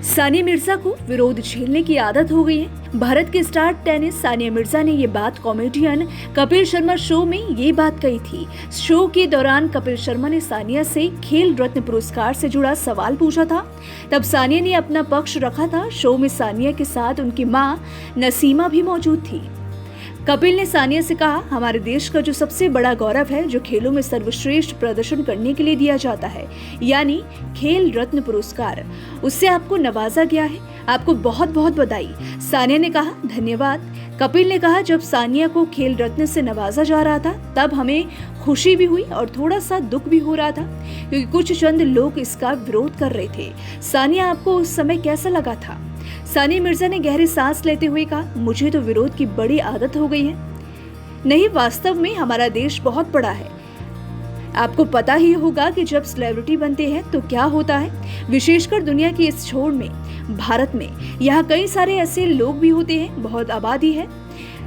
सानिया मिर्जा को विरोध झेलने की आदत हो गई है। भारत के स्टार टेनिस सानिया मिर्जा ने ये बात कॉमेडियन कपिल शर्मा शो में ये बात कही थी। शो के दौरान कपिल शर्मा ने सानिया से खेल रत्न पुरस्कार से जुड़ा सवाल पूछा था। तब सानिया ने अपना पक्ष रखा था। शो में सानिया के साथ उनकी मां नसीमा भी मौजूद थी। कपिल ने सानिया से कहा, हमारे देश का जो सबसे बड़ा गौरव है, जो खेलों में सर्वश्रेष्ठ प्रदर्शन करने के लिए दिया जाता है, यानी खेल रत्न पुरस्कार, उससे आपको नवाजा गया है। आपको बहुत बहुत बधाई। सानिया ने कहा, धन्यवाद। कपिल ने कहा, जब सानिया को खेल रत्न से नवाजा जा रहा था तब हमें खुशी भी हुई और थोड़ा सा दुख भी हो रहा था, क्योंकि कुछ चंद लोग इसका विरोध कर रहे थे। सानिया, आपको उस समय कैसा लगा था? सानिया मिर्जा ने गहरी सांस लेते हुए कहा, मुझे तो विरोध की बड़ी आदत हो गई है। नहीं, वास्तव में हमारा देश बहुत बड़ा है। आपको पता ही होगा कि जब सेलिब्रिटी बनते हैं तो क्या होता है, विशेषकर दुनिया की इस छोर में, भारत में। यहाँ कई सारे ऐसे लोग भी होते हैं। बहुत आबादी है,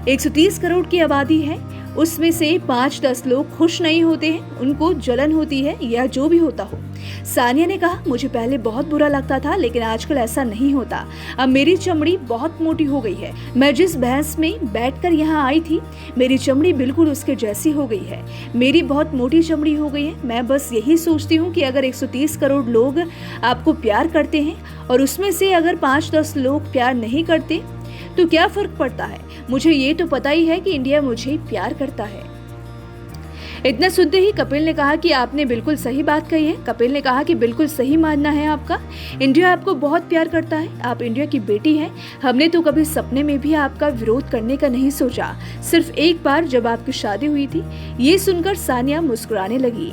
130 करोड़ की आबादी है। उसमें से 5-10 लोग खुश नहीं होते हैं, उनको जलन होती है या जो भी होता हो। सानिया ने कहा, मुझे पहले बहुत बुरा लगता था, लेकिन आजकल ऐसा नहीं होता। अब मेरी चमड़ी बहुत मोटी हो गई है। मैं जिस भैंस में बैठकर यहाँ आई थी, मेरी चमड़ी बिल्कुल उसके जैसी हो गई है। मेरी बहुत मोटी चमड़ी हो गई है। मैं बस यही सोचती हूँ कि अगर 130 करोड़ लोग आपको प्यार करते हैं और उसमें से अगर 5-10 लोग प्यार नहीं करते तो क्या फर्क पड़ता है। मुझे ये तो पता ही है कि इंडिया मुझे प्यार करता है। इतना सुनते ही कपिल ने कहा कि आपने बिल्कुल सही बात कही है। कपिल ने कहा कि बिल्कुल सही मानना है आपका। इंडिया आपको बहुत प्यार करता है। आप इंडिया की बेटी हैं। हमने तो कभी सपने में भी आपका विरोध करने का नहीं सोचा, सिर्फ एक बार जब आपकी शादी हुई थी। ये सुनकर सानिया मुस्कुराने लगी।